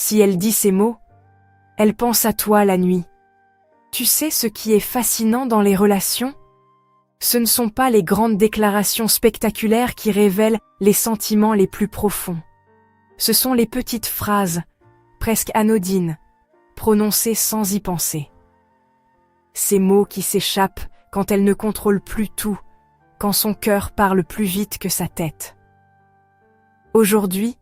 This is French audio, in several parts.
Si elle dit ces mots, elle pense à toi la nuit. Tu sais ce qui est fascinant dans les relations? Ce ne sont pas les grandes déclarations spectaculaires qui révèlent les sentiments les plus profonds. Ce sont les petites phrases, presque anodines, prononcées sans y penser. Ces mots qui s'échappent quand elle ne contrôle plus tout, quand son cœur parle plus vite que sa tête. Aujourd'hui,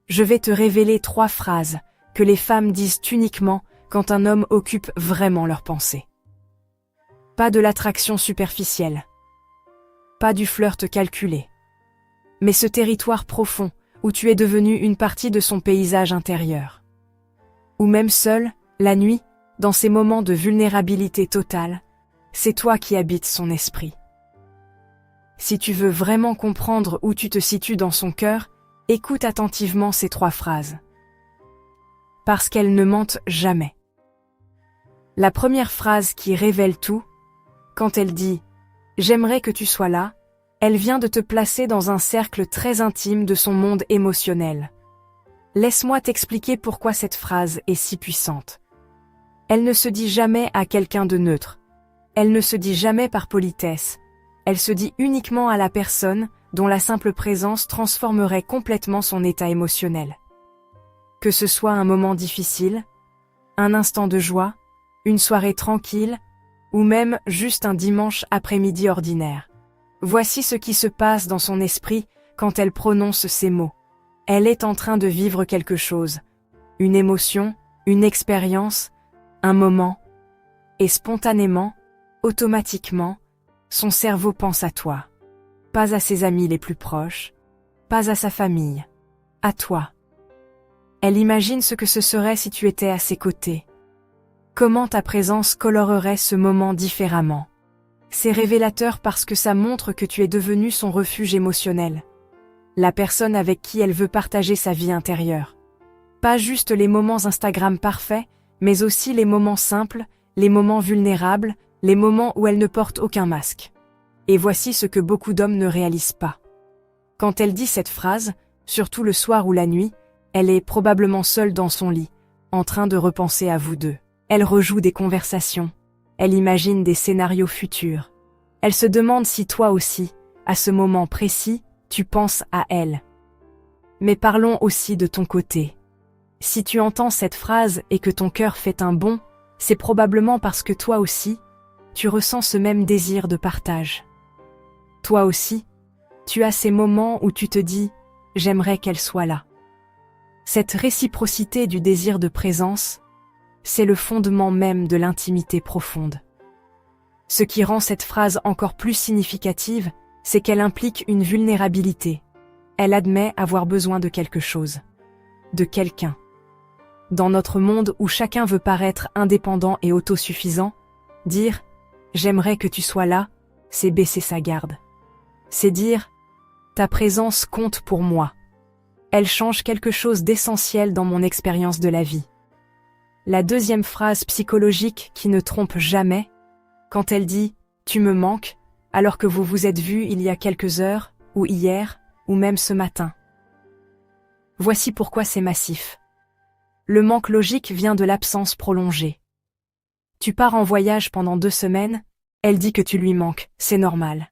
je vais te révéler 3 phrases que les femmes disent uniquement quand un homme occupe vraiment leurs pensées. Pas de l'attraction superficielle, pas du flirt calculé, mais ce territoire profond où tu es devenu une partie de son paysage intérieur. Ou même seul, la nuit, dans ces moments de vulnérabilité totale, c'est toi qui habites son esprit. Si tu veux vraiment comprendre où tu te situes dans son cœur, écoute attentivement ces 3 phrases. Parce qu'elles ne mentent jamais. La première phrase qui révèle tout, quand elle dit « J'aimerais que tu sois là », elle vient de te placer dans un cercle très intime de son monde émotionnel. Laisse-moi t'expliquer pourquoi cette phrase est si puissante. Elle ne se dit jamais à quelqu'un de neutre. Elle ne se dit jamais par politesse. Elle se dit uniquement à la personne dont la simple présence transformerait complètement son état émotionnel. Que ce soit un moment difficile, un instant de joie, une soirée tranquille, ou même juste un dimanche après-midi ordinaire. Voici ce qui se passe dans son esprit quand elle prononce ces mots. Elle est en train de vivre quelque chose, une émotion, une expérience, un moment, et spontanément, automatiquement, son cerveau pense à toi. Pas à ses amis les plus proches, pas à sa famille, à toi. Elle imagine ce que ce serait si tu étais à ses côtés. Comment ta présence colorerait ce moment différemment. C'est révélateur parce que ça montre que tu es devenu son refuge émotionnel. La personne avec qui elle veut partager sa vie intérieure. Pas juste les moments Instagram parfaits, mais aussi les moments simples, les moments vulnérables, les moments où elle ne porte aucun masque. Et voici ce que beaucoup d'hommes ne réalisent pas. Quand elle dit cette phrase, surtout le soir ou la nuit, elle est probablement seule dans son lit, en train de repenser à vous deux. Elle rejoue des conversations. Elle imagine des scénarios futurs. Elle se demande si toi aussi, à ce moment précis, tu penses à elle. Mais parlons aussi de ton côté. Si tu entends cette phrase et que ton cœur fait un bond, c'est probablement parce que toi aussi, tu ressens ce même désir de partage. Toi aussi, tu as ces moments où tu te dis « j'aimerais qu'elle soit là ». Cette réciprocité du désir de présence, c'est le fondement même de l'intimité profonde. Ce qui rend cette phrase encore plus significative, c'est qu'elle implique une vulnérabilité. Elle admet avoir besoin de quelque chose, de quelqu'un. Dans notre monde où chacun veut paraître indépendant et autosuffisant, dire « j'aimerais que tu sois là », c'est baisser sa garde. C'est dire « ta présence compte pour moi ». Elle change quelque chose d'essentiel dans mon expérience de la vie. La deuxième phrase psychologique qui ne trompe jamais, quand elle dit « tu me manques », alors que vous vous êtes vus il y a quelques heures, ou hier, ou même ce matin. Voici pourquoi c'est massif. Le manque logique vient de l'absence prolongée. Tu pars en voyage pendant 2 semaines, elle dit que tu lui manques, c'est normal.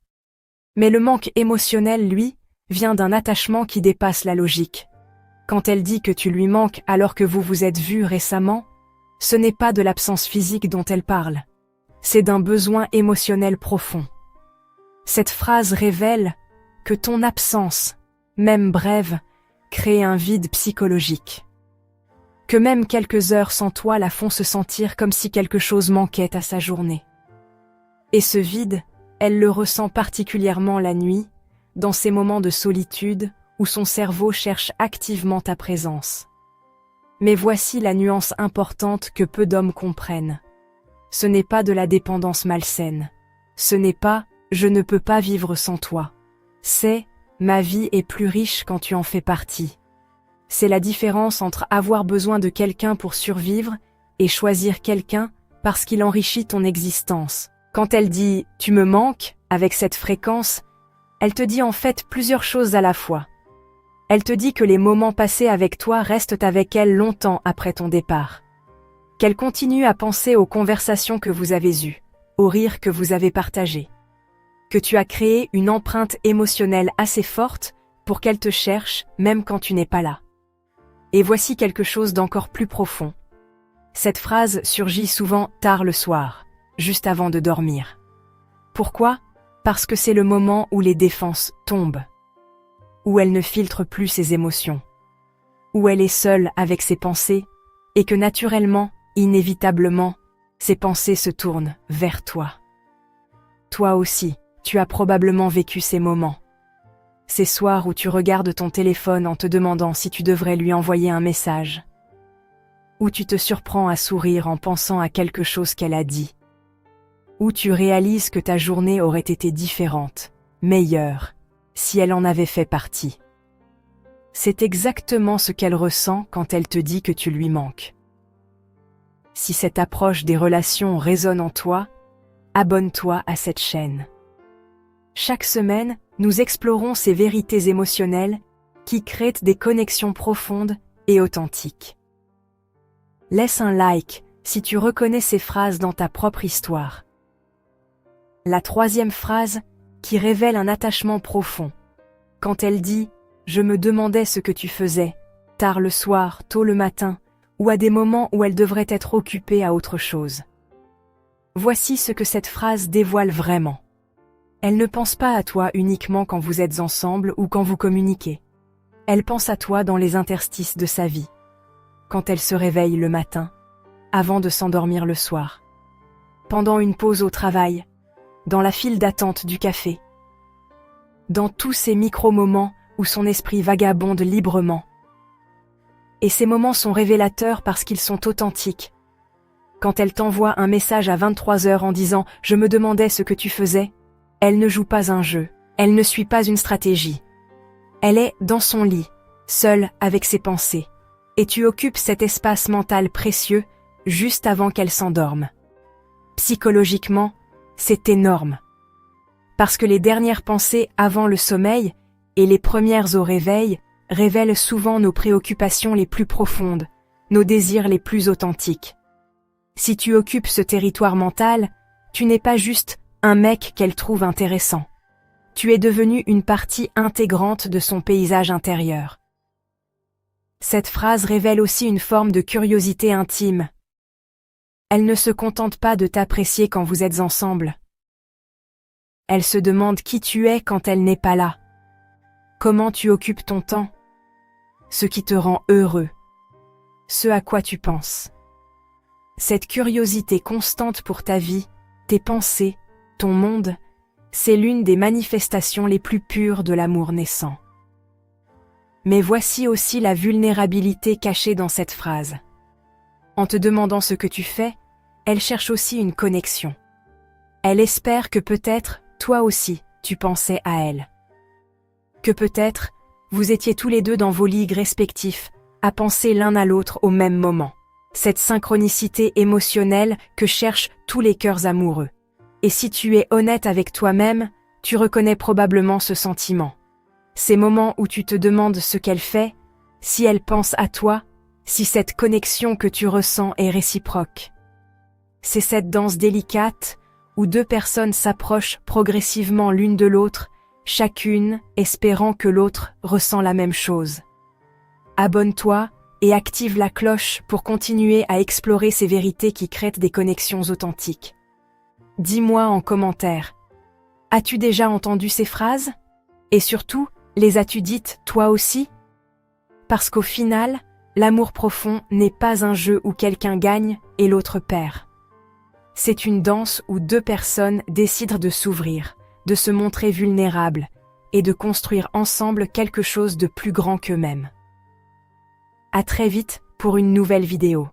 Mais le manque émotionnel, lui, vient d'un attachement qui dépasse la logique. Quand elle dit que tu lui manques alors que vous vous êtes vus récemment, ce n'est pas de l'absence physique dont elle parle. C'est d'un besoin émotionnel profond. Cette phrase révèle que ton absence, même brève, crée un vide psychologique. Que même quelques heures sans toi la font se sentir comme si quelque chose manquait à sa journée. Et ce vide, elle le ressent particulièrement la nuit, dans ces moments de solitude où son cerveau cherche activement ta présence. Mais voici la nuance importante que peu d'hommes comprennent. Ce n'est pas de la dépendance malsaine. Ce n'est pas « je ne peux pas vivre sans toi ». C'est « ma vie est plus riche quand tu en fais partie ». C'est la différence entre avoir besoin de quelqu'un pour survivre et choisir quelqu'un parce qu'il enrichit ton existence. Quand elle dit « tu me manques » avec cette fréquence, elle te dit en fait plusieurs choses à la fois. Elle te dit que les moments passés avec toi restent avec elle longtemps après ton départ. Qu'elle continue à penser aux conversations que vous avez eues, aux rires que vous avez partagés. Que tu as créé une empreinte émotionnelle assez forte pour qu'elle te cherche même quand tu n'es pas là. Et voici quelque chose d'encore plus profond. Cette phrase surgit souvent tard le soir, juste avant de dormir. Pourquoi ? Parce que c'est le moment où les défenses tombent. Où elle ne filtre plus ses émotions. Où elle est seule avec ses pensées, et que naturellement, inévitablement, ses pensées se tournent vers toi. Toi aussi, tu as probablement vécu ces moments. Ces soirs où tu regardes ton téléphone en te demandant si tu devrais lui envoyer un message. Où tu te surprends à sourire en pensant à quelque chose qu'elle a dit. Où tu réalises que ta journée aurait été différente, meilleure, si elle en avait fait partie. C'est exactement ce qu'elle ressent quand elle te dit que tu lui manques. Si cette approche des relations résonne en toi, abonne-toi à cette chaîne. Chaque semaine, nous explorons ces vérités émotionnelles qui créent des connexions profondes et authentiques. Laisse un like si tu reconnais ces phrases dans ta propre histoire. La troisième phrase qui révèle un attachement profond. Quand elle dit « Je me demandais ce que tu faisais », tard le soir, tôt le matin, ou à des moments où elle devrait être occupée à autre chose. Voici ce que cette phrase dévoile vraiment. Elle ne pense pas à toi uniquement quand vous êtes ensemble ou quand vous communiquez. Elle pense à toi dans les interstices de sa vie. Quand elle se réveille le matin, avant de s'endormir le soir. Pendant une pause au travail, dans la file d'attente du café. Dans tous ces micro-moments où son esprit vagabonde librement. Et ces moments sont révélateurs parce qu'ils sont authentiques. Quand elle t'envoie un message à 23h en disant « Je me demandais ce que tu faisais », elle ne joue pas un jeu, elle ne suit pas une stratégie. Elle est dans son lit, seule avec ses pensées. Et tu occupes cet espace mental précieux juste avant qu'elle s'endorme. Psychologiquement, c'est énorme. Parce que les dernières pensées avant le sommeil et les premières au réveil révèlent souvent nos préoccupations les plus profondes, nos désirs les plus authentiques. Si tu occupes ce territoire mental, tu n'es pas juste un mec qu'elle trouve intéressant. Tu es devenu une partie intégrante de son paysage intérieur. Cette phrase révèle aussi une forme de curiosité intime. Elle ne se contente pas de t'apprécier quand vous êtes ensemble. Elle se demande qui tu es quand elle n'est pas là. Comment tu occupes ton temps? Ce qui te rend heureux. Ce à quoi tu penses. Cette curiosité constante pour ta vie, tes pensées, ton monde, c'est l'une des manifestations les plus pures de l'amour naissant. Mais voici aussi la vulnérabilité cachée dans cette phrase. En te demandant ce que tu fais, elle cherche aussi une connexion. Elle espère que peut-être, toi aussi, tu pensais à elle. Que peut-être, vous étiez tous les deux dans vos lits respectifs, à penser l'un à l'autre au même moment. Cette synchronicité émotionnelle que cherchent tous les cœurs amoureux. Et si tu es honnête avec toi-même, tu reconnais probablement ce sentiment. Ces moments où tu te demandes ce qu'elle fait, si elle pense à toi, si cette connexion que tu ressens est réciproque. C'est cette danse délicate où deux personnes s'approchent progressivement l'une de l'autre, chacune espérant que l'autre ressent la même chose. Abonne-toi et active la cloche pour continuer à explorer ces vérités qui créent des connexions authentiques. Dis-moi en commentaire. As-tu déjà entendu ces phrases? Et surtout, les as-tu dites toi aussi? Parce qu'au final, l'amour profond n'est pas un jeu où quelqu'un gagne et l'autre perd. C'est une danse où deux personnes décident de s'ouvrir, de se montrer vulnérables et de construire ensemble quelque chose de plus grand qu'eux-mêmes. À très vite pour une nouvelle vidéo.